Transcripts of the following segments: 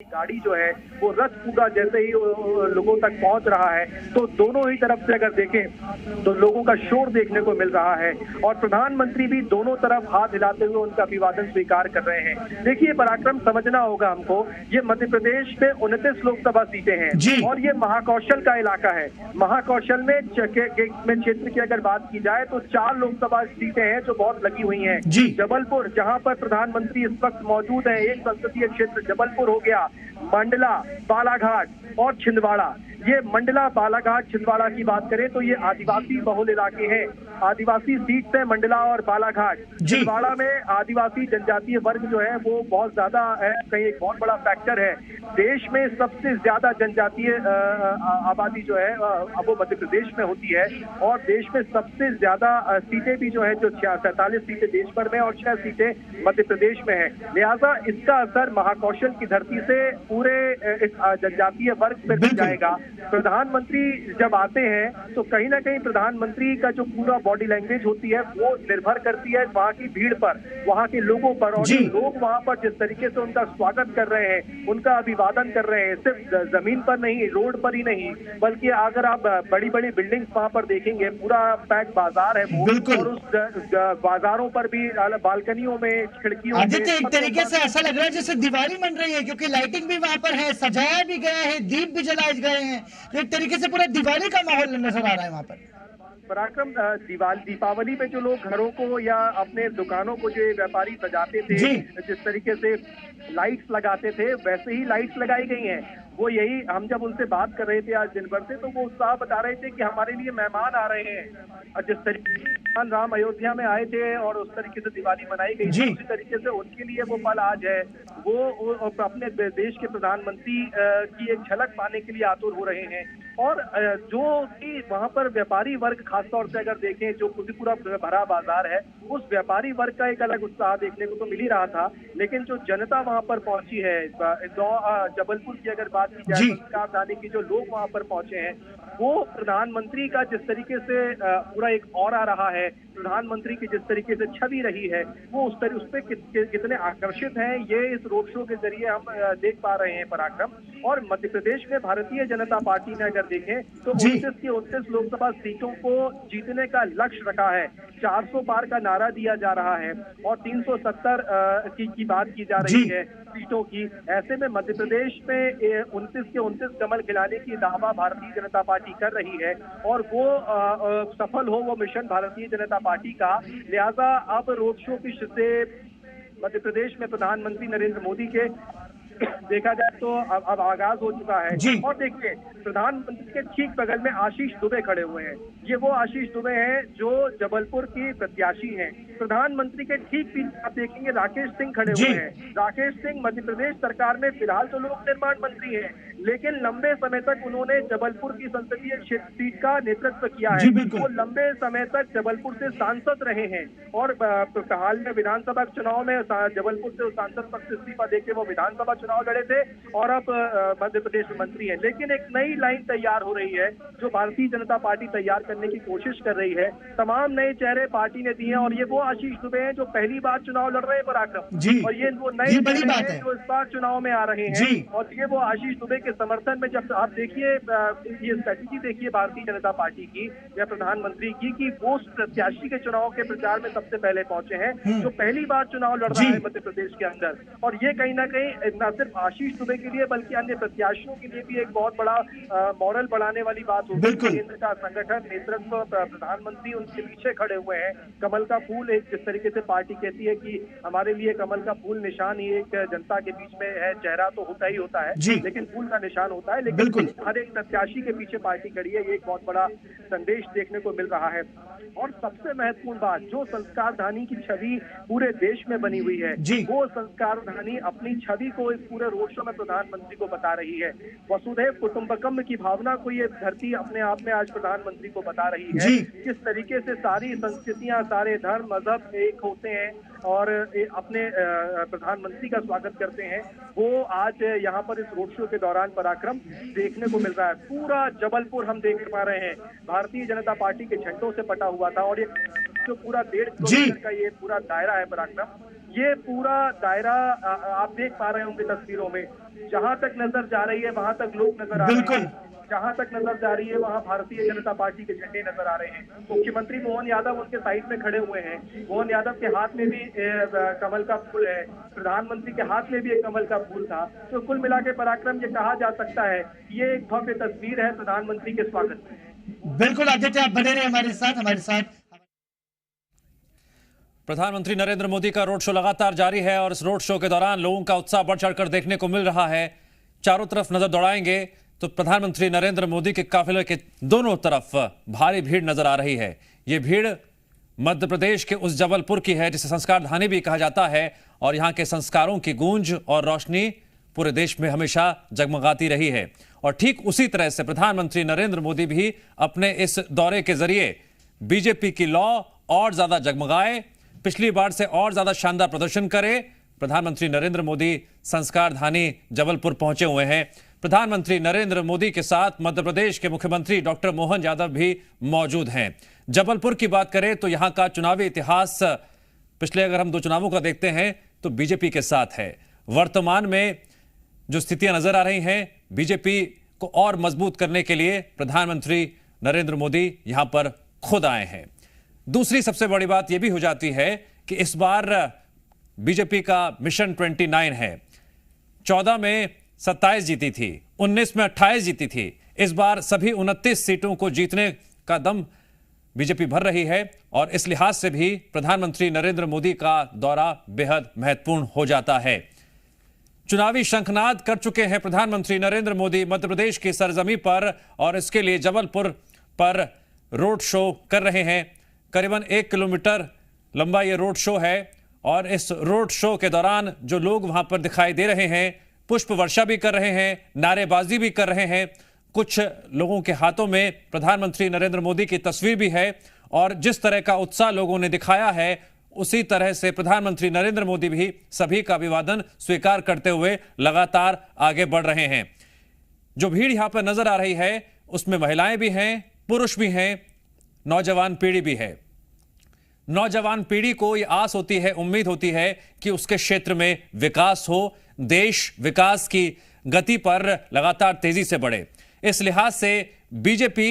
गाड़ी जो है वो रथ पूरा जैसे ही लोगों तक पहुंच रहा है तो दोनों ही तरफ से अगर देखें तो लोगों का शोर देखने को मिल रहा है और प्रधानमंत्री भी दोनों तरफ हाथ हिलाते हुए उनका अभिवादन स्वीकार कर रहे हैं। देखिए पराक्रम, समझना होगा हमको, ये मध्य प्रदेश में 29 लोकसभा सीटें हैं और ये महाकौशल का इलाका है। महाकौशल में क्षेत्र की अगर बात की जाए तो 4 लोकसभा सीटें हैं जो बहुत लगी हुई हैं। जबलपुर, जहां पर प्रधानमंत्री इस वक्त मौजूद है, एक संसदीय क्षेत्र जबलपुर हो गया, मंडला, बालाघाट और छिंदवाड़ा। ये मंडला, बालाघाट, छिंदवाड़ा की बात करें तो ये आदिवासी बहुल इलाके हैं। आदिवासी सीट है मंडला और बालाघाट। छिंदवाड़ा में आदिवासी जनजातीय वर्ग जो है वो बहुत ज्यादा है, कहीं एक बहुत बड़ा फैक्टर है। देश में सबसे ज्यादा जनजातीय आबादी जो है वो मध्य प्रदेश में होती है और देश में सबसे ज्यादा सीटें भी जो है, जो 47 सीटें देश भर में और 6 सीटें मध्य प्रदेश में है। लिहाजा इसका असर महाकौशल की धरती से पूरे इस जनजातीय वर्ग पर भी जाएगा। प्रधानमंत्री जब आते हैं तो कहीं ना कहीं प्रधानमंत्री का जो पूरा बॉडी लैंग्वेज होती है वो निर्भर करती है वहाँ की भीड़ पर, वहाँ के लोगों पर, और लोग वहाँ पर जिस तरीके से उनका स्वागत कर रहे हैं, उनका अभिवादन कर रहे हैं, सिर्फ जमीन पर नहीं, रोड पर ही नहीं, बल्कि अगर आप बड़ी बड़ी बिल्डिंग्स वहाँ पर देखेंगे, पूरा पैक बाजार है वो, और उस बाजारों पर भी बालकनियों में, खिड़कियों में एक तरीके से ऐसा लग रहा है जैसे दिवाली मन रही है, क्योंकि लाइटिंग भी वहाँ पर है, सजाया भी गया है, दीप भी जलाए गए हैं, तो एक तरीके से पूरा दिवाली का माहौल नजर आ रहा है वहाँ पर। पराक्रम, दीपावली पे जो लोग घरों को या अपने दुकानों को जो व्यापारी सजाते थे, जिस तरीके से लाइट्स लगाते थे, वैसे ही लाइट्स लगाई गई हैं। वो यही, हम जब उनसे बात कर रहे थे आज दिन भर से, तो वो उत्साह बता रहे थे कि हमारे लिए मेहमान आ रहे हैं। और जिस तरीके से राम अयोध्या में आए थे और उस तरीके से दिवाली मनाई गई, उसी तरीके से उनके लिए वो पल आज है। वो अपने देश के प्रधानमंत्री की एक झलक पाने के लिए आतुर हो रहे हैं। और जो कि वहाँ पर व्यापारी वर्ग, खासतौर से अगर देखें, जो पूरा भरा बाजार है, उस व्यापारी वर्ग का एक अलग उत्साह देखने को तो मिल ही रहा था। लेकिन जो जनता वहाँ पर पहुंची है, जबलपुर की अगर बात की जाए, राजधानी की जो लोग वहाँ पर पहुंचे हैं, वो प्रधानमंत्री का जिस तरीके से पूरा एक ऑरा रहा है, प्रधानमंत्री की जिस तरीके से छवि रही है, वो उस पर कितने आकर्षित हैं, ये इस रोड शो के जरिए हम देख पा रहे हैं पराक्रम। और मध्य प्रदेश में भारतीय जनता पार्टी ने अगर देखें तो 29 की 29 लोकसभा सीटों को जीतने का लक्ष्य रखा है। 400 पार का नारा दिया जा रहा है और 370 की बात की जा रही है सीटों की। ऐसे में मध्य प्रदेश में 29 के 29 कमल खिलाने की दावा भारतीय जनता पार्टी कर रही है और वो सफल हो वो मिशन भारतीय जनता पार्टी का। लिहाजा अब रोड शो की से मध्य प्रदेश में प्रधानमंत्री नरेंद्र मोदी के देखा जाए तो अब आगाज हो चुका है। और देखिए, प्रधानमंत्री के ठीक बगल में आशीष दुबे खड़े हुए हैं। ये वो आशीष दुबे हैं जो जबलपुर की प्रत्याशी हैं। प्रधानमंत्री के ठीक पीछे आप देखेंगे राकेश सिंह खड़े हुए हैं। राकेश सिंह मध्य प्रदेश सरकार में फिलहाल तो लोक निर्माण मंत्री हैं, लेकिन लंबे समय तक उन्होंने जबलपुर की संसदीय सीट का नेतृत्व किया है। वो लंबे समय तक जबलपुर से सांसद रहे हैं और हाल में विधानसभा चुनाव में जबलपुर से सांसद पद से इस्तीफा देके वो विधानसभा चुनाव लड़े थे और अब मध्य प्रदेश में मंत्री हैं। लेकिन एक नई लाइन तैयार हो रही है जो भारतीय जनता पार्टी तैयार करने की कोशिश कर रही है। तमाम नए चेहरे पार्टी ने दिए हैं और ये वो आशीष दुबे हैं जो पहली बार चुनाव लड़ रहे हैं पराक्रम, और ये वो नए चेहरे हैं जो इस बार चुनाव में आ रहे हैं। और ये वो आशीष दुबे के समर्थन में, जब आप देखिए ये स्ट्रेटेजी देखिए भारतीय जनता पार्टी की या प्रधानमंत्री की, कि वो प्रत्याशी के चुनाव के प्रचार में सबसे पहले पहुंचे हैं जो पहली बार चुनाव लड़ रहा है मध्य प्रदेश के अंदर। और ये कहीं ना कहीं न सिर्फ आशीष दुबे के लिए बल्कि अन्य प्रत्याशियों के लिए भी एक बहुत बड़ा मॉडल बढ़ाने वाली बात होगी। केंद्र का संगठन, नेतृत्व, प्रधानमंत्री उनके पीछे खड़े हुए हैं। कमल का फूल, एक जिस तरीके से पार्टी कहती है कि हमारे लिए कमल का फूल निशान ही एक जनता के बीच में है, चेहरा तो होता ही होता है लेकिन फूल का निशान होता है। लेकिन हर एक प्रत्याशी के पीछे पार्टी खड़ी है, ये एक बहुत बड़ा संदेश देखने को मिल रहा है। और सबसे महत्वपूर्ण बात, जो संस्कार धानी की छवि पूरे देश में बनी हुई है, वो संस्कार धानी अपनी छवि को इस पूरे रोड शो में प्रधानमंत्री को बता रही है। वसुधैव कुटुंबकम की भावना को ये धरती अपने आप में आज प्रधानमंत्री को बता रही है। किस तरीके से सारी संस्कृतियां, सारे धर्म, मजहब एक होते हैं और अपने प्रधानमंत्री का स्वागत करते हैं, वो आज यहाँ पर इस रोड शो के दौरान पराक्रम देखने को मिल रहा है। पूरा जबलपुर हम देख पा रहे हैं भारतीय जनता पार्टी के झंडों से पटा हुआ था और ये जो पूरा 1.5 किलोमीटर का ये पूरा दायरा है पराक्रम, ये पूरा दायरा आप देख पा रहे होंगे तस्वीरों में, जहां तक नजर जा रही है वहां तक लोग नजर आ रहे हैं, जहां तक नजर जा रही है वहां भारतीय जनता पार्टी के झंडे नजर आ रहे हैं। मुख्यमंत्री मोहन यादव उनके साइड में खड़े हुए हैं। मोहन यादव के हाथ में भी कमल का फूल है, प्रधानमंत्री के हाथ में भी एक कमल का फूल था। तो कुल मिला के पराक्रम ये कहा जा सकता है, ये एक भव्य तस्वीर है प्रधानमंत्री के स्वागत में। बिल्कुल आदित्य, आप बने रहे हमारे साथ। प्रधानमंत्री नरेंद्र मोदी का रोड शो लगातार जारी है और इस रोड शो के दौरान लोगों का उत्साह बढ़ चढ़कर देखने को मिल रहा है। चारों तरफ नजर दौड़ाएंगे तो प्रधानमंत्री नरेंद्र मोदी के काफिले के दोनों तरफ भारी भीड़ नजर आ रही है। ये भीड़ मध्य प्रदेश के उस जबलपुर की है जिसे संस्कार धानी भी कहा जाता है और यहां के संस्कारों की गूंज और रोशनी पूरे देश में हमेशा जगमगाती रही है। और ठीक उसी तरह से प्रधानमंत्री नरेंद्र मोदी भी अपने इस दौरे के जरिए बीजेपी की लौ और ज्यादा जगमगाए, पिछली बार से और ज्यादा शानदार प्रदर्शन करे। प्रधानमंत्री नरेंद्र मोदी संस्कार धानी जबलपुर पहुंचे हुए हैं। प्रधानमंत्री नरेंद्र मोदी के साथ मध्य प्रदेश के मुख्यमंत्री डॉक्टर मोहन यादव भी मौजूद हैं। जबलपुर की बात करें तो यहां का चुनावी इतिहास पिछले अगर हम 2 चुनावों का देखते हैं तो बीजेपी के साथ है। वर्तमान में जो स्थितियां नजर आ रही हैं, बीजेपी को और मजबूत करने के लिए प्रधानमंत्री नरेंद्र मोदी यहां पर खुद आए हैं। दूसरी सबसे बड़ी बात यह भी हो जाती है कि इस बार बीजेपी का मिशन 29 है। 14 में 27 जीती थी, 19 में 28 जीती थी। इस बार सभी 29 सीटों को जीतने का दम बीजेपी भर रही है और इस लिहाज से भी प्रधानमंत्री नरेंद्र मोदी का दौरा बेहद महत्वपूर्ण हो जाता है। चुनावी शंखनाद कर चुके हैं प्रधानमंत्री नरेंद्र मोदी मध्य प्रदेश की सरजमी पर और इसके लिए जबलपुर पर रोड शो कर रहे हैं। करीबन 1 किलोमीटर लंबा यह रोड शो है और इस रोड शो के दौरान जो लोग वहां पर दिखाई दे रहे हैं, पुष्प वर्षा भी कर रहे हैं, नारेबाजी भी कर रहे हैं। कुछ लोगों के हाथों में प्रधानमंत्री नरेंद्र मोदी की तस्वीर भी है और जिस तरह का उत्साह लोगों ने दिखाया है उसी तरह से प्रधानमंत्री नरेंद्र मोदी भी सभी का अभिवादन स्वीकार करते हुए लगातार आगे बढ़ रहे हैं। जो भीड़ यहां पर नजर आ रही है उसमें महिलाएं भी हैं, पुरुष भी हैं, नौजवान पीढ़ी भी है। नौजवान पीढ़ी को यह आस होती है, उम्मीद होती है कि उसके क्षेत्र में विकास हो, देश विकास की गति पर लगातार तेजी से बढ़े। इस लिहाज से बीजेपी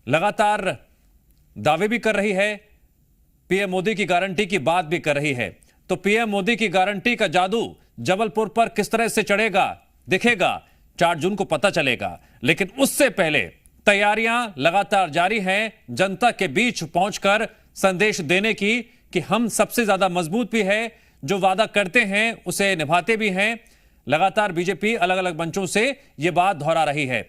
लगातार दावे भी कर रही है, पीएम मोदी की गारंटी की बात भी कर रही है। तो पीएम मोदी की गारंटी का जादू जबलपुर पर किस तरह से चढ़ेगा दिखेगा 4 जून को पता चलेगा। लेकिन उससे पहले तैयारियां लगातार जारी हैं जनता के बीच पहुंचकर संदेश देने की कि हम सबसे ज्यादा मजबूत भी है, जो वादा करते हैं उसे निभाते भी हैं। लगातार बीजेपी अलग अलग मंचों से यह बात दोहरा रही है।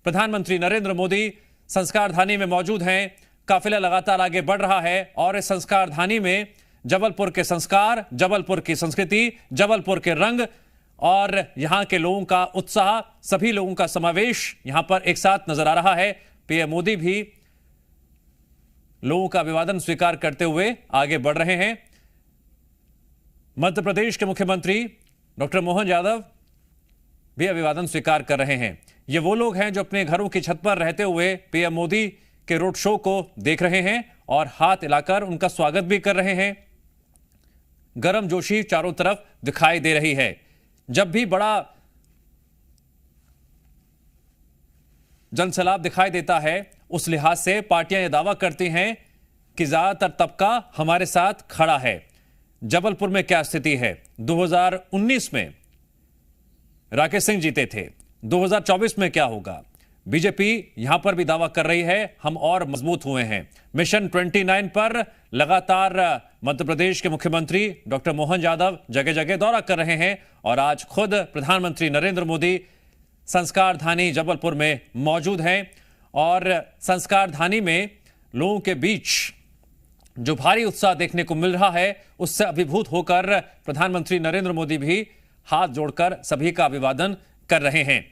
प्रधानमंत्री नरेंद्र मोदी संस्कार धानी में मौजूद हैं, काफिला लगातार आगे बढ़ रहा है और इस संस्कार धानी में जबलपुर के संस्कार, जबलपुर की संस्कृति, जबलपुर के रंग और यहां के लोगों का उत्साह, सभी लोगों का समावेश यहां पर एक साथ नजर आ रहा है। पीएम मोदी भी लोगों का अभिवादन स्वीकार करते हुए आगे बढ़ रहे हैं। मध्य प्रदेश के मुख्यमंत्री डॉक्टर मोहन यादव भी अभिवादन स्वीकार कर रहे हैं। ये वो लोग हैं जो अपने घरों की छत पर रहते हुए पीएम मोदी के रोड शो को देख रहे हैं और हाथ हिलाकर उनका स्वागत भी कर रहे हैं। गर्मजोशी चारों तरफ दिखाई दे रही है। जब भी बड़ा जनसैलाब दिखाई देता है उस लिहाज से पार्टियां यह दावा करती हैं कि ज्यादातर तबका हमारे साथ खड़ा है। जबलपुर में क्या स्थिति है? 2019 में राकेश सिंह जीते थे, 2024 में क्या होगा? बीजेपी यहां पर भी दावा कर रही है हम और मजबूत हुए हैं। मिशन 29 पर लगातार मध्य प्रदेश के मुख्यमंत्री डॉक्टर मोहन यादव जगह जगह दौरा कर रहे हैं और आज खुद प्रधानमंत्री नरेंद्र मोदी संस्कार धानी जबलपुर में मौजूद हैं और संस्कार धानी में लोगों के बीच जो भारी उत्साह देखने को मिल रहा है उससे अभिभूत होकर प्रधानमंत्री नरेंद्र मोदी भी हाथ जोड़कर सभी का अभिवादन कर रहे हैं।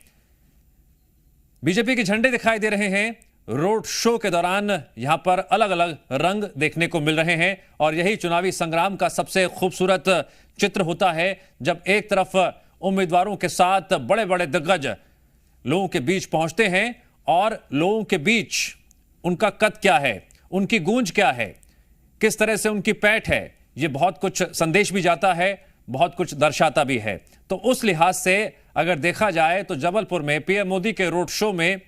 बीजेपी के झंडे दिखाई दे रहे हैं। रोड शो के दौरान यहां पर अलग अलग रंग देखने को मिल रहे हैं और यही चुनावी संग्राम का सबसे खूबसूरत चित्र होता है जब एक तरफ उम्मीदवारों के साथ बड़े बड़े दिग्गज लोगों के बीच पहुंचते हैं और लोगों के बीच उनका कद क्या है, उनकी गूंज क्या है, किस तरह से उनकी पैठ है, ये बहुत कुछ संदेश भी जाता है, बहुत कुछ दर्शाता भी है। तो उस लिहाज से अगर देखा जाए तो जबलपुर में पीएम मोदी के रोड शो में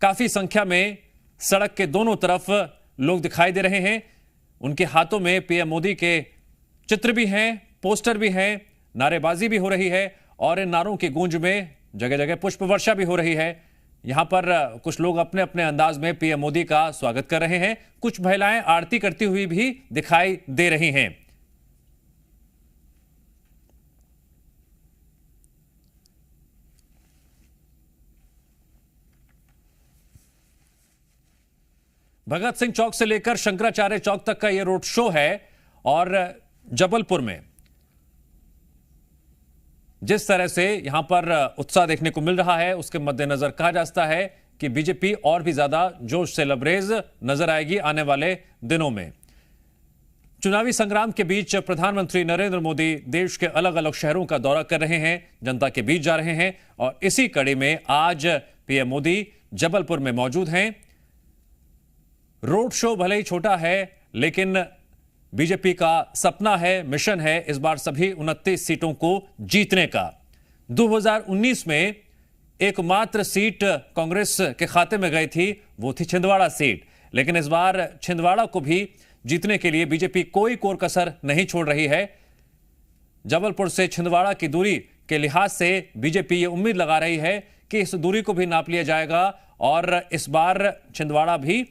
काफी संख्या में सड़क के दोनों तरफ लोग दिखाई दे रहे हैं। उनके हाथों में पीएम मोदी के चित्र भी हैं, पोस्टर भी हैं, नारेबाजी भी हो रही है और इन नारों की गूंज में जगह जगह पुष्प वर्षा भी हो रही है। यहां पर कुछ लोग अपने अपने अंदाज में पीएम मोदी का स्वागत कर रहे हैं। कुछ महिलाएं आरती करती हुई भी दिखाई दे रही हैं। भगत सिंह चौक से लेकर शंकराचार्य चौक तक का यह रोड शो है और जबलपुर में जिस तरह से यहां पर उत्साह देखने को मिल रहा है, उसके मद्देनजर कहा जा सकता है कि बीजेपी और भी ज्यादा जोश से लबरेज नजर आएगी आने वाले दिनों में। चुनावी संग्राम के बीच प्रधानमंत्री नरेंद्र मोदी देश के अलग अलग शहरों का दौरा कर रहे हैं, जनता के बीच जा रहे हैं और इसी कड़ी में आज पीएम मोदी जबलपुर में मौजूद हैं। रोड शो भले ही छोटा है, लेकिन बीजेपी का सपना है, मिशन है इस बार सभी 29 सीटों को जीतने का। 2019 में एकमात्र सीट कांग्रेस के खाते में गई थी, वो थी छिंदवाड़ा सीट, लेकिन इस बार छिंदवाड़ा को भी जीतने के लिए बीजेपी कोई कोर कसर नहीं छोड़ रही है। जबलपुर से छिंदवाड़ा की दूरी के लिहाज से बीजेपी ये उम्मीद लगा रही है कि इस दूरी को भी नाप लिया जाएगा और इस बार छिंदवाड़ा भी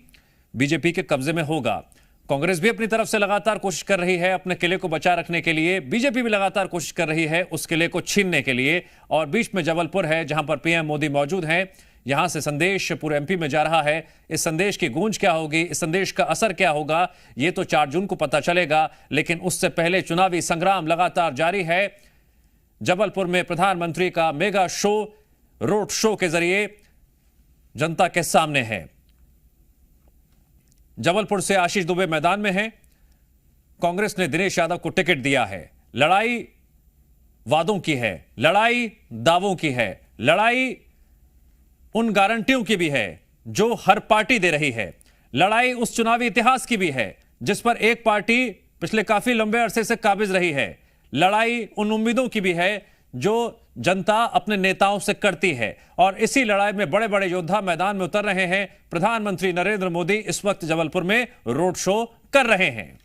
बीजेपी के कब्जे में होगा। कांग्रेस भी अपनी तरफ से लगातार कोशिश कर रही है अपने किले को बचा रखने के लिए, बीजेपी भी लगातार कोशिश कर रही है उस किले को छीनने के लिए और बीच में जबलपुर है जहां पर पीएम मोदी मौजूद हैं। यहां से संदेश पूरे एमपी में जा रहा है। इस संदेश की गूंज क्या होगी, इस संदेश का असर क्या होगा, यह तो 4 जून को पता चलेगा, लेकिन उससे पहले चुनावी संग्राम लगातार जारी है। जबलपुर में प्रधानमंत्री का मेगा शो रोड शो के जरिए जनता के सामने है। जबलपुर से आशीष दुबे मैदान में हैं। कांग्रेस ने दिनेश यादव को टिकट दिया है। लड़ाई वादों की है, लड़ाई दावों की है, लड़ाई उन गारंटियों की भी है जो हर पार्टी दे रही है, लड़ाई उस चुनावी इतिहास की भी है जिस पर एक पार्टी पिछले काफी लंबे अरसे से काबिज रही है, लड़ाई उन उम्मीदों की भी है जो जनता अपने नेताओं से करती है और इसी लड़ाई में बड़े बड़े योद्धा मैदान में उतर रहे हैं। प्रधानमंत्री नरेंद्र मोदी इस वक्त जबलपुर में रोड शो कर रहे हैं।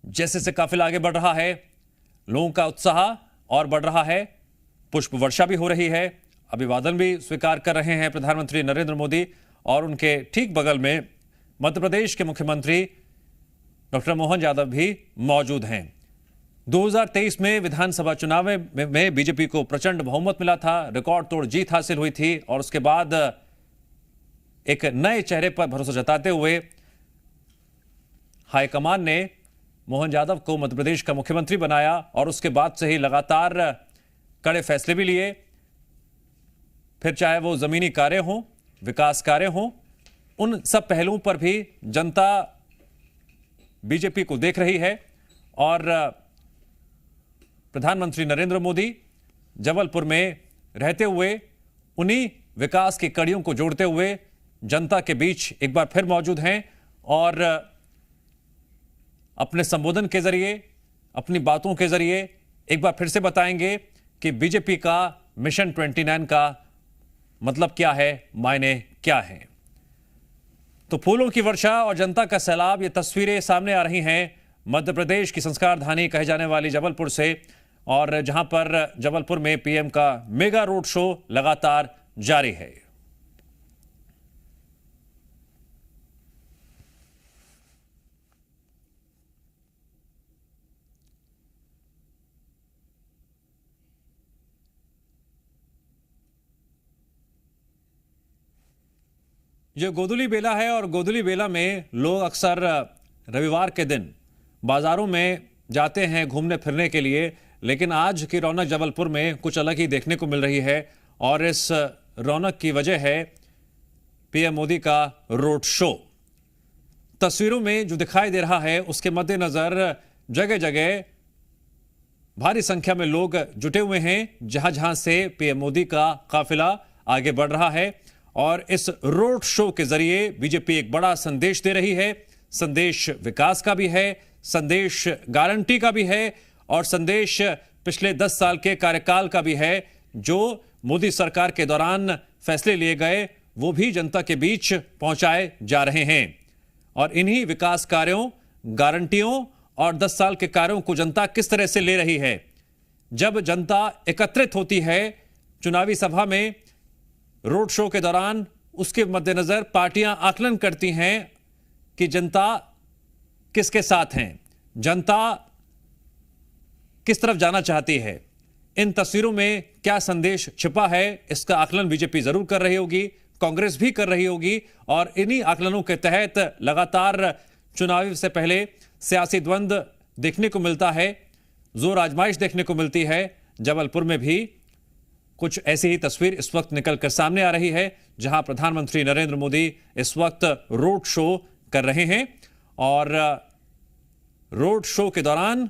जैसे से काफिला आगे बढ़ रहा है, लोगों का उत्साह और बढ़ रहा है, पुष्प वर्षा भी हो रही है, अभिवादन भी स्वीकार कर रहे हैं प्रधानमंत्री नरेंद्र मोदी और उनके ठीक बगल में मध्य प्रदेश के मुख्यमंत्री डॉक्टर मोहन यादव भी मौजूद हैं। 2023 में विधानसभा चुनाव में बीजेपी को प्रचंड बहुमत मिला था, रिकॉर्ड तोड़ जीत हासिल हुई थी और उसके बाद एक नए चेहरे पर भरोसा जताते हुए हाईकमान ने मोहन यादव को मध्य प्रदेश का मुख्यमंत्री बनाया और उसके बाद से ही लगातार कड़े फैसले भी लिए। फिर चाहे वो जमीनी कार्य हों, विकास कार्य हों, उन सब पहलुओं पर भी जनता बीजेपी को देख रही है और प्रधानमंत्री नरेंद्र मोदी जबलपुर में रहते हुए उन्हीं विकास की कड़ियों को जोड़ते हुए जनता के बीच एक बार फिर मौजूद हैं और अपने संबोधन के जरिए, अपनी बातों के जरिए एक बार फिर से बताएंगे कि बीजेपी का मिशन 29 का मतलब क्या है, मायने क्या है। तो फूलों की वर्षा और जनता का सैलाब, ये तस्वीरें सामने आ रही हैं मध्य प्रदेश की संस्कार धानी कहे जाने वाली जबलपुर से और जहां पर जबलपुर में पीएम का मेगा रोड शो लगातार जारी है। जो गोधुली बेला है और गोधुली बेला में लोग अक्सर रविवार के दिन बाजारों में जाते हैं घूमने फिरने के लिए, लेकिन आज की रौनक जबलपुर में कुछ अलग ही देखने को मिल रही है और इस रौनक की वजह है पीएम मोदी का रोड शो। तस्वीरों में जो दिखाई दे रहा है उसके मद्देनजर जगह जगह भारी संख्या में लोग जुटे हुए हैं, जहां जहां से पीएम मोदी का काफिला आगे बढ़ रहा है और इस रोड शो के जरिए बीजेपी एक बड़ा संदेश दे रही है। संदेश विकास का भी है, संदेश गारंटी का भी है और संदेश पिछले 10 साल के कार्यकाल का भी है। जो मोदी सरकार के दौरान फैसले लिए गए वो भी जनता के बीच पहुंचाए जा रहे हैं और इन्हीं विकास कार्यों, गारंटियों और 10 साल के कार्यों को जनता किस तरह से ले रही है। जब जनता एकत्रित होती है चुनावी सभा में, रोड शो के दौरान, उसके मद्देनजर पार्टियां आकलन करती हैं कि जनता किसके साथ हैं, जनता किस तरफ जाना चाहती है, इन तस्वीरों में क्या संदेश छिपा है, इसका आकलन बीजेपी जरूर कर रही होगी, कांग्रेस भी कर रही होगी और इन्हीं आकलनों के तहत लगातार चुनावी से पहले सियासी द्वंद्व देखने को मिलता है, जोर आजमाइश देखने को मिलती है। जबलपुर में भी कुछ ऐसी ही तस्वीर इस वक्त निकलकर सामने आ रही है, जहां प्रधानमंत्री नरेंद्र मोदी इस वक्त रोड शो कर रहे हैं और रोड शो के दौरान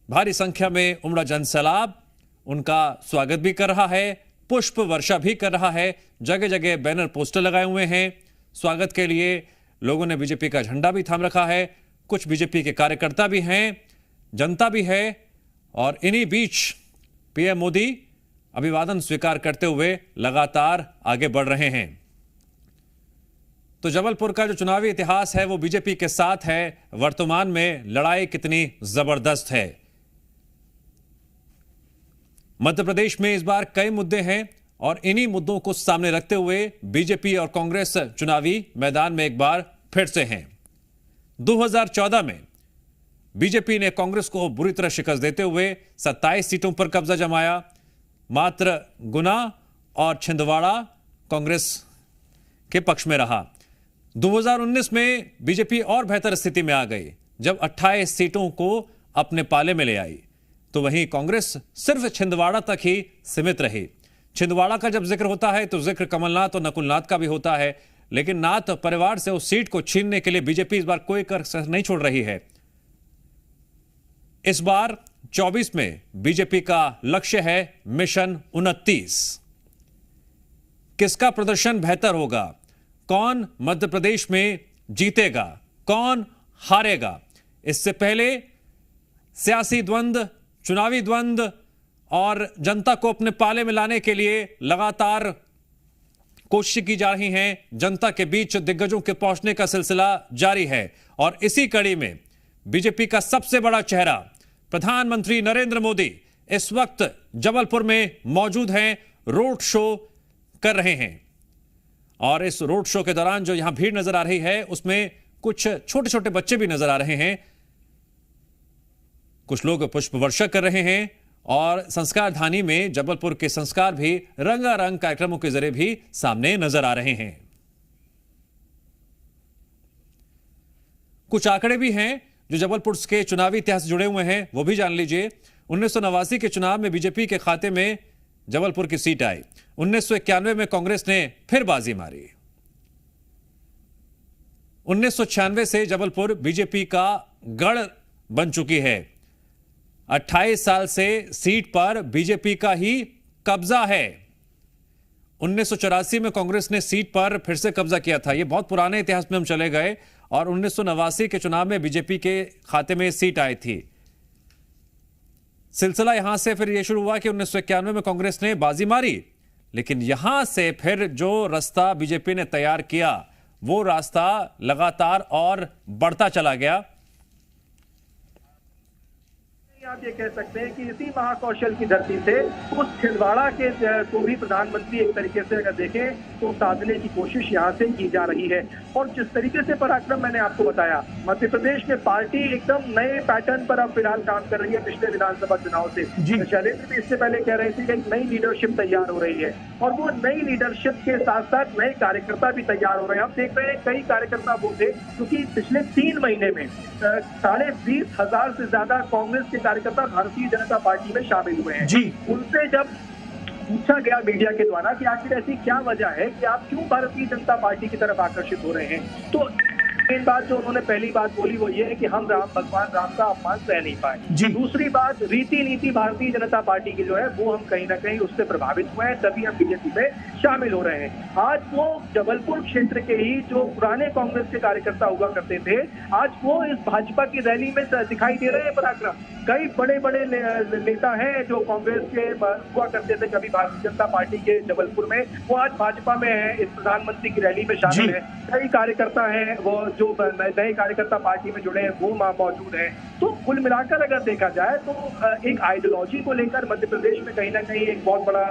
भारी संख्या में उमड़ा जनसैलाब उनका स्वागत भी कर रहा है, पुष्प वर्षा भी कर रहा है। जगह जगह बैनर पोस्टर लगाए हुए हैं, स्वागत के लिए लोगों ने बीजेपी का झंडा भी थाम रखा है, कुछ बीजेपी के कार्यकर्ता भी हैं, जनता भी है और इन्हीं बीच पीएम मोदी अभिवादन स्वीकार करते हुए लगातार आगे बढ़ रहे हैं। तो जबलपुर का जो चुनावी इतिहास है वो बीजेपी के साथ है। वर्तमान में लड़ाई कितनी जबरदस्त है। मध्य प्रदेश में इस बार कई मुद्दे हैं और इन्हीं मुद्दों को सामने रखते हुए बीजेपी और कांग्रेस चुनावी मैदान में एक बार फिर से हैं। 2014 में बीजेपी ने कांग्रेस को बुरी तरह शिकस्त देते हुए 27 सीटों पर कब्जा जमाया। मात्र गुना और छिंदवाड़ा कांग्रेस के पक्ष में रहा। 2019 में बीजेपी और बेहतर स्थिति में आ गई जब 28 सीटों को अपने पाले में ले आई, तो वहीं कांग्रेस सिर्फ छिंदवाड़ा तक ही सीमित रही। छिंदवाड़ा का जब जिक्र होता है तो जिक्र कमलनाथ और नकुलनाथ का भी होता है, लेकिन नाथ परिवार से उस सीट को छीनने के लिए बीजेपी इस बार कोई कसर नहीं छोड़ रही है। इस बार 24 में बीजेपी का लक्ष्य है मिशन 29। किसका प्रदर्शन बेहतर होगा, कौन मध्य प्रदेश में जीतेगा, कौन हारेगा, इससे पहले सियासी द्वंद्व, चुनावी द्वंद्व और जनता को अपने पाले में लाने के लिए लगातार कोशिश की जा रही हैं। जनता के बीच दिग्गजों के पहुंचने का सिलसिला जारी है और इसी कड़ी में बीजेपी का सबसे बड़ा चेहरा प्रधानमंत्री नरेंद्र मोदी इस वक्त जबलपुर में मौजूद हैं, रोड शो कर रहे हैं। और इस रोड शो के दौरान जो यहां भीड़ नजर आ रही है उसमें कुछ छोटे छोटे बच्चे भी नजर आ रहे हैं, कुछ लोग पुष्प वर्षा कर रहे हैं और संस्कार धानी में जबलपुर के संस्कार भी रंगारंग कार्यक्रमों के जरिए भी सामने नजर आ रहे हैं। कुछ आंकड़े भी हैं जो जबलपुर के चुनावी इतिहास से जुड़े हुए हैं, वो भी जान लीजिए। 1989 के चुनाव में बीजेपी के खाते में जबलपुर की सीट आई। 1991 में कांग्रेस ने फिर बाजी मारी। 1996 से जबलपुर बीजेपी का गढ़ बन चुकी है। 28 साल से सीट पर बीजेपी का ही कब्जा है। 1984 में कांग्रेस ने सीट पर फिर से कब्जा किया था। यह बहुत पुराने इतिहास में हम चले गए और 1989 के चुनाव में बीजेपी के खाते में सीट आई थी। सिलसिला यहां से फिर यह शुरू हुआ कि 1991 में कांग्रेस ने बाजी मारी, लेकिन यहां से फिर जो रास्ता बीजेपी ने तैयार किया वो रास्ता लगातार और बढ़ता चला गया। आप ये कह सकते हैं कि इसी महाकौशल की धरती से उस छिंदवाड़ा के को भी प्रधानमंत्री एक तरीके से अगर देखें तो साधने की कोशिश यहाँ से की जा रही है। और जिस तरीके से पराक्रम मैंने आपको बताया, मध्य प्रदेश में पार्टी एकदम नए पैटर्न पर अब फिलहाल काम कर रही है। पिछले विधानसभा चुनाव से शैलेंद्र भी इससे पहले कह रहे थे कि एक नई लीडरशिप तैयार हो रही है और वो नई लीडरशिप के साथ साथ नए कार्यकर्ता भी तैयार हो रहे हैं। हम देख रहे हैं कई कार्यकर्ता वो थे क्योंकि पिछले 3 महीने में 20,500 से ज्यादा कांग्रेस के कार्यकर्ता भारतीय जनता पार्टी में शामिल हुए हैं। उनसे जब पूछा गया मीडिया के द्वारा कि आखिर ऐसी क्या वजह है कि आप क्यों भारतीय जनता पार्टी की तरफ आकर्षित हो रहे हैं, तो मेन बात जो उन्होंने पहली बात बोली वो ये है कि हम भगवान राम का अपमान सह नहीं पाए। दूसरी बात, रीति नीति भारतीय जनता पार्टी की जो है वो हम कहीं ना कहीं उससे प्रभावित हुए हैं, तभी हम बीजेपी में शामिल हो रहे हैं। आज वो जबलपुर क्षेत्र के ही जो पुराने कांग्रेस के कार्यकर्ता हुआ करते थे, आज वो इस भाजपा की रैली में दिखाई दे रहे हैं। पराक्रम, कई बड़े बड़े नेता हैं जो कांग्रेस के हुआ करते थे कभी भारतीय जनता पार्टी के जबलपुर में, वो आज भाजपा में है, इस प्रधानमंत्री की रैली में शामिल है। कई कार्यकर्ता हैं वो जो नए कार्यकर्ता पार्टी में जुड़े हैं वो वहां मौजूद हैं। तो कुल मिलाकर अगर देखा जाए तो एक आइडियोलॉजी को लेकर मध्य प्रदेश में कहीं ना कहीं एक बहुत बड़ा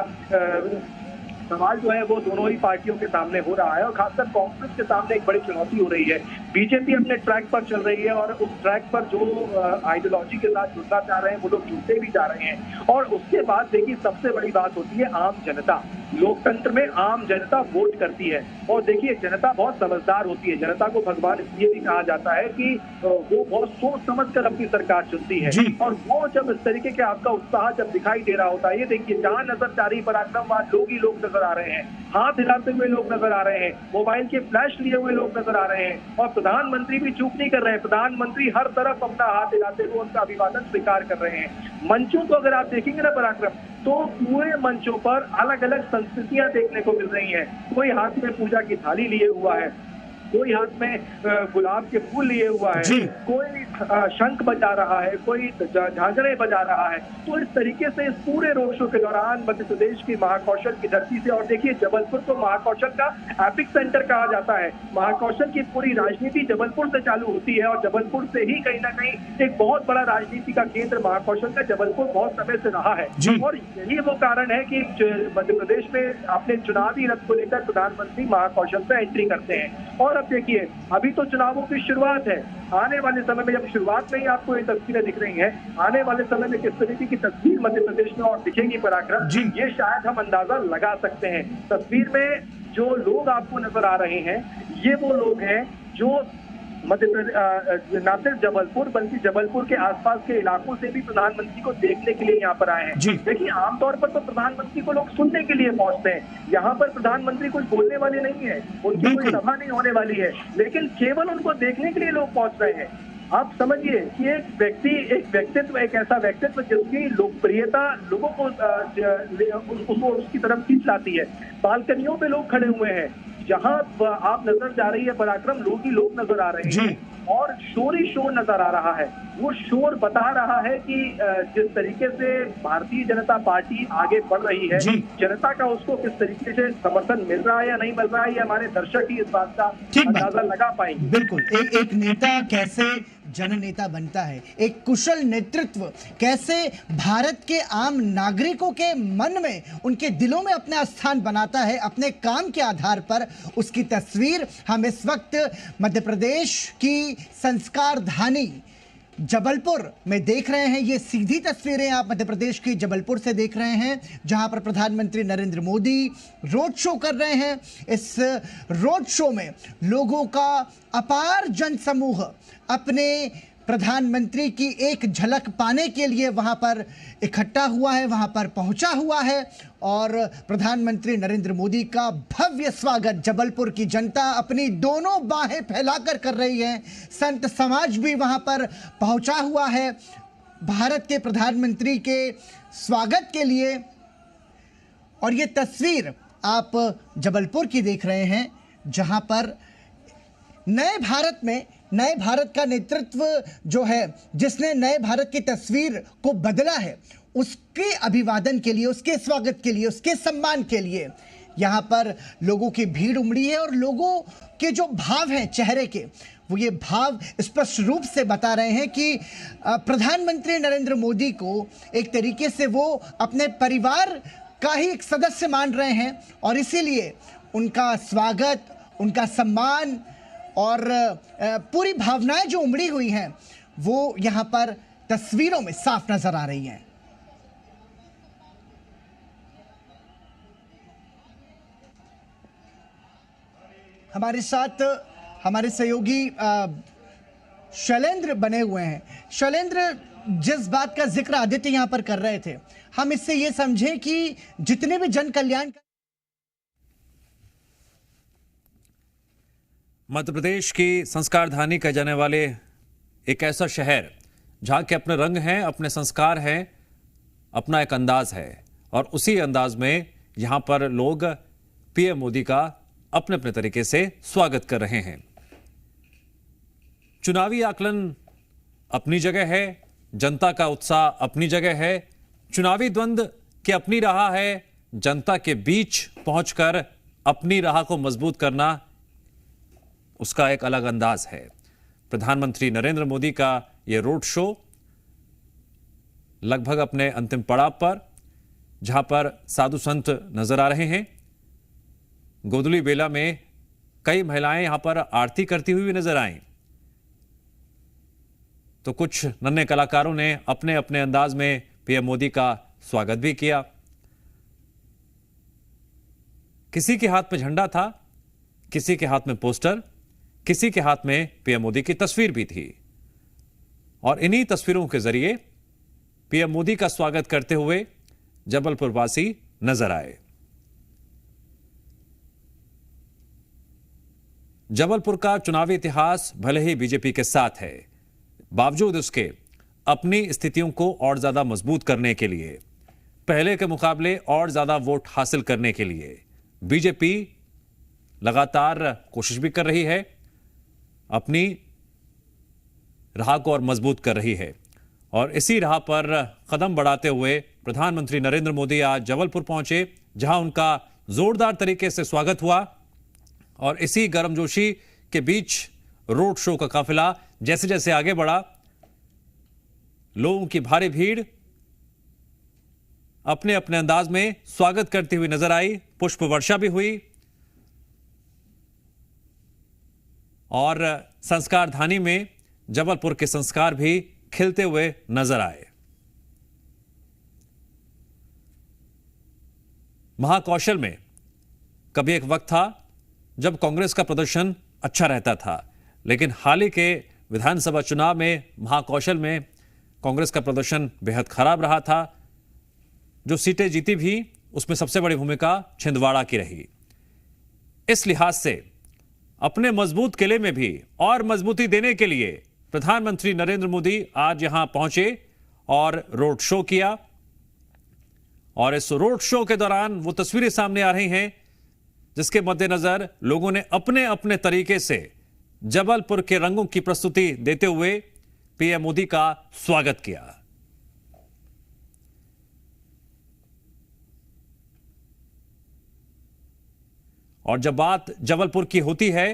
सवाल जो है वो दोनों ही पार्टियों के सामने हो रहा है, और खासकर कांग्रेस के सामने एक बड़ी चुनौती हो रही है। बीजेपी अपने ट्रैक पर चल रही है और उस ट्रैक पर जो आइडियोलॉजी के साथ जुड़ना चाह रहे हैं वो लोग जुड़ते भी जा रहे हैं। और उसके बाद देखिए सबसे बड़ी बात होती है आम जनता। लोकतंत्र में आम जनता वोट करती है, और देखिए जनता बहुत समझदार होती है। जनता को भगवान इसलिए भी कहा जाता है कि वो बहुत सोच समझ कर अपनी सरकार चुनती है, और वो जब इस तरीके के आपका उत्साह जब दिखाई दे रहा होता है, ये देखिए जहां नजर जा रही पराक्रमवाद लोग ही लोग नजर आ रहे हैं, हाथ हिलाते हुए लोग नजर आ रहे हैं, मोबाइल के फ्लैश लिए हुए लोग नजर आ रहे हैं, और प्रधानमंत्री भी चूक नहीं कर रहे हैं। प्रधानमंत्री हर तरफ अपना हाथ हिलाते हुए उनका अभिवादन स्वीकार कर रहे हैं। मंचों को अगर आप देखेंगे ना पराक्रम, तो पूरे मंचों पर अलग अलग संस्कृतियां देखने को मिल रही हैं। कोई हाथ में पूजा की थाली लिए हुआ है, कोई हाथ में गुलाब के फूल लिए हुआ है, कोई शंख बजा रहा है, कोई झांझरे बजा रहा है। तो इस तरीके से इस पूरे रोड शो के दौरान मध्य प्रदेश की महाकौशल की धरती से, और देखिए जबलपुर को महाकौशल का एपिक सेंटर कहा जाता है। महाकौशल की पूरी राजनीति जबलपुर से चालू होती है, और जबलपुर से ही कहीं ना कहीं एक बहुत बड़ा राजनीति का केंद्र महाकौशल का जबलपुर बहुत समय से रहा है। और यही वो कारण है कि मध्य प्रदेश में अपने चुनावी रथ को लेकर प्रधानमंत्री महाकौशल से एंट्री करते हैं। और अब देखिए अभी तो चुनावों की शुरुआत है, आने वाले समय में जब शुरुआत में ही आपको ये तस्वीरें दिख रही हैं, आने वाले समय में किस तरीके की तस्वीर मध्य प्रदेश में और दिखेगी पराक्रम, ये शायद हम अंदाजा लगा सकते हैं। तस्वीर में जो लोग आपको नजर आ रहे हैं ये वो लोग हैं जो मध्य प्रदेश न सिर्फ जबलपुर बल्कि जबलपुर के आसपास के इलाकों से भी प्रधानमंत्री को देखने के लिए यहाँ पर आए हैं। देखिए आमतौर पर तो प्रधानमंत्री को लोग सुनने के लिए पहुंचते हैं, यहाँ पर प्रधानमंत्री कुछ बोलने वाले नहीं है, उनकी कोई सभा नहीं होने वाली है, लेकिन केवल उनको देखने के लिए लोग पहुंच रहे हैं। आप समझिए कि एक ऐसा व्यक्तित्व जिसकी लोकप्रियता लोगों को उसको उसकी तरफ खींच लाती है। बालकनियों पे लोग खड़े हुए हैं, जहां आप नजर जा रही है पराक्रम, लोग ही लोग नजर आ रहे हैं, और शोर ही शोर नजर आ रहा है। वो शोर बता रहा है कि जिस तरीके से भारतीय जनता पार्टी आगे बढ़ रही है, जनता का उसको किस तरीके से समर्थन मिल रहा है या नहीं मिल रहा है, ये हमारे दर्शक ही इस बात का अंदाजा लगा पाएंगे। बिल्कुल, एक नेता कैसे जननेता बनता है, एक कुशल नेतृत्व कैसे भारत के आम नागरिकों के मन में, उनके दिलों में अपना स्थान बनाता है अपने काम के आधार पर, उसकी तस्वीर हम इस वक्त मध्य प्रदेश की संस्कार धानी जबलपुर में देख रहे हैं। ये सीधी तस्वीरें आप मध्य प्रदेश की जबलपुर से देख रहे हैं, जहां पर प्रधानमंत्री नरेंद्र मोदी रोड शो कर रहे हैं। इस रोड शो में लोगों का अपार जनसमूह अपने प्रधानमंत्री की एक झलक पाने के लिए वहां पर इकट्ठा हुआ है, वहां पर पहुंचा हुआ है, और प्रधानमंत्री नरेंद्र मोदी का भव्य स्वागत जबलपुर की जनता अपनी दोनों बाहें फैलाकर कर रही है। संत समाज भी वहां पर पहुंचा हुआ है भारत के प्रधानमंत्री के स्वागत के लिए। और ये तस्वीर आप जबलपुर की देख रहे हैं, जहां पर नए भारत में नए भारत का नेतृत्व जो है, जिसने नए भारत की तस्वीर को बदला है, उसके अभिवादन के लिए, उसके स्वागत के लिए, उसके सम्मान के लिए यहाँ पर लोगों की भीड़ उमड़ी है। और लोगों के जो भाव हैं चेहरे के, वो ये भाव स्पष्ट रूप से बता रहे हैं कि प्रधानमंत्री नरेंद्र मोदी को एक तरीके से वो अपने परिवार का ही एक सदस्य मान रहे हैं, और इसीलिए उनका स्वागत, उनका सम्मान और पूरी भावनाएं जो उमड़ी हुई हैं वो यहाँ पर तस्वीरों में साफ नजर आ रही हैं। हमारे साथ हमारे सहयोगी शैलेंद्र बने हुए हैं। शैलेंद्र, जिस बात का जिक्र आदित्य यहाँ पर कर रहे थे, हम इससे ये समझें कि जितने भी जन कल्याण मध्य प्रदेश की संस्कार धानी कहे जाने वाले एक ऐसा शहर जहां के अपने रंग हैं, अपने संस्कार हैं, अपना एक अंदाज है, और उसी अंदाज में यहां पर लोग पीएम मोदी का अपने अपने तरीके से स्वागत कर रहे हैं। चुनावी आकलन अपनी जगह है, जनता का उत्साह अपनी जगह है, चुनावी द्वंद्व की अपनी राह है, जनता के बीच पहुंचकर अपनी राह को मजबूत करना उसका एक अलग अंदाज है। प्रधानमंत्री नरेंद्र मोदी का यह रोड शो लगभग अपने अंतिम पड़ाव पर, जहां पर साधु संत नजर आ रहे हैं। गोदली बेला में कई महिलाएं यहां पर आरती करती हुई नजर आईं, तो कुछ नन्हे कलाकारों ने अपने अपने अंदाज में पीएम मोदी का स्वागत भी किया। किसी के हाथ में झंडा था, किसी के हाथ में पोस्टर, किसी के हाथ में पीएम मोदी की तस्वीर भी थी, और इन्हीं तस्वीरों के जरिए पीएम मोदी का स्वागत करते हुए जबलपुर वासी नजर आए। जबलपुर का चुनावी इतिहास भले ही बीजेपी के साथ है, बावजूद उसके अपनी स्थितियों को और ज्यादा मजबूत करने के लिए, पहले के मुकाबले और ज्यादा वोट हासिल करने के लिए बीजेपी लगातार कोशिश भी कर रही है, अपनी राह को और मजबूत कर रही है। और इसी राह पर कदम बढ़ाते हुए प्रधानमंत्री नरेंद्र मोदी आज जबलपुर पहुंचे, जहां उनका जोरदार तरीके से स्वागत हुआ। और इसी गर्मजोशी के बीच रोड शो का काफिला जैसे जैसे आगे बढ़ा, लोगों की भारी भीड़ अपने अपने अंदाज में स्वागत करती हुई नजर आई। पुष्प वर्षा भी हुई और संस्कार धानी में जबलपुर के संस्कार भी खिलते हुए नजर आए। महाकौशल में कभी एक वक्त था जब कांग्रेस का प्रदर्शन अच्छा रहता था, लेकिन हाल ही के विधानसभा चुनाव में महाकौशल में कांग्रेस का प्रदर्शन बेहद खराब रहा था। जो सीटें जीती भी उसमें सबसे बड़ी भूमिका छिंदवाड़ा की रही। इस लिहाज से अपने मजबूत किले में भी और मजबूती देने के लिए प्रधानमंत्री नरेंद्र मोदी आज यहां पहुंचे और रोड शो किया। और इस रोड शो के दौरान वो तस्वीरें सामने आ रही हैं जिसके मद्देनजर लोगों ने अपने अपने तरीके से जबलपुर के रंगों की प्रस्तुति देते हुए पीएम मोदी का स्वागत किया। और जब बात जबलपुर की होती है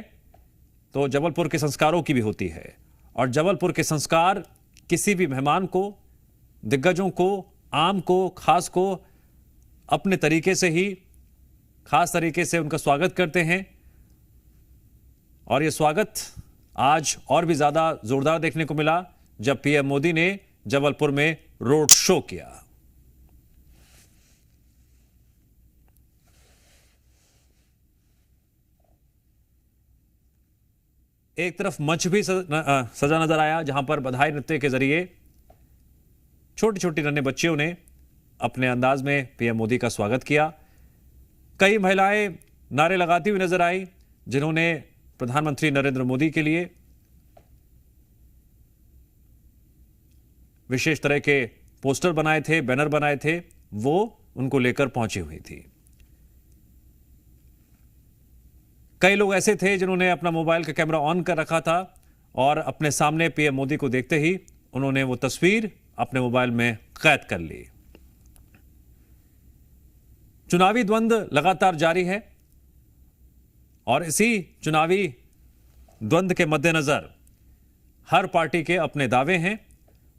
तो जबलपुर के संस्कारों की भी होती है, और जबलपुर के संस्कार किसी भी मेहमान को, दिग्गजों को, आम को, खास को अपने तरीके से ही, खास तरीके से उनका स्वागत करते हैं। और यह स्वागत आज और भी ज्यादा जोरदार देखने को मिला जब पीएम मोदी ने जबलपुर में रोड शो किया। एक तरफ मंच भी सजा नजर आया, जहां पर बधाई नृत्य के जरिए छोटी छोटी नन्हे बच्चियों ने अपने अंदाज में पीएम मोदी का स्वागत किया। कई महिलाएं नारे लगाती हुई नजर आई, जिन्होंने प्रधानमंत्री नरेंद्र मोदी के लिए विशेष तरह के पोस्टर बनाए थे, बैनर बनाए थे, वो उनको लेकर पहुंची हुई थी। कई लोग ऐसे थे जिन्होंने अपना मोबाइल का कैमरा ऑन कर रखा था और अपने सामने पीएम मोदी को देखते ही उन्होंने वो तस्वीर अपने मोबाइल में कैद कर ली। चुनावी द्वंद्व लगातार जारी है और इसी चुनावी द्वंद्व के मद्देनजर हर पार्टी के अपने दावे हैं।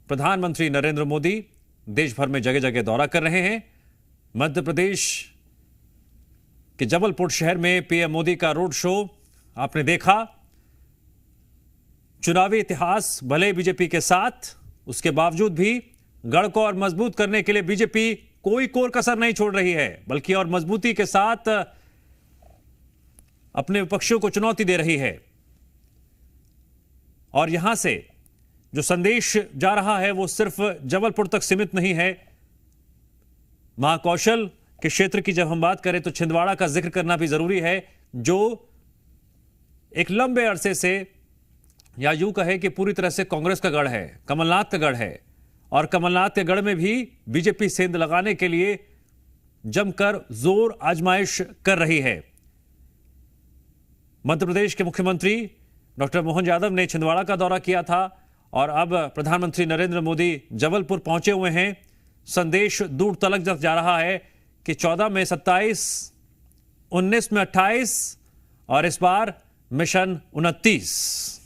प्रधानमंत्री नरेंद्र मोदी देश भर में जगह जगह दौरा कर रहे हैं। मध्य प्रदेश कि जबलपुर शहर में पीएम मोदी का रोड शो आपने देखा। चुनावी इतिहास भले बीजेपी के साथ, उसके बावजूद भी गढ़ को और मजबूत करने के लिए बीजेपी कोई कोर कसर नहीं छोड़ रही है, बल्कि और मजबूती के साथ अपने विपक्षियों को चुनौती दे रही है। और यहां से जो संदेश जा रहा है वो सिर्फ जबलपुर तक सीमित नहीं है। महाकौशल के क्षेत्र की जब हम बात करें तो छिंदवाड़ा का जिक्र करना भी जरूरी है, जो एक लंबे अरसे से, या यूं कहे कि पूरी तरह से कांग्रेस का गढ़ है, कमलनाथ का गढ़ है, और कमलनाथ के गढ़ में भी बीजेपी सेंध लगाने के लिए जमकर जोर आजमाइश कर रही है। मध्य प्रदेश के मुख्यमंत्री डॉक्टर मोहन यादव ने छिंदवाड़ा का दौरा किया था और अब प्रधानमंत्री नरेंद्र मोदी जबलपुर पहुंचे हुए हैं। संदेश दूर तलक जा रहा है कि 14 में 27, 19 में 28 और इस बार मिशन 29।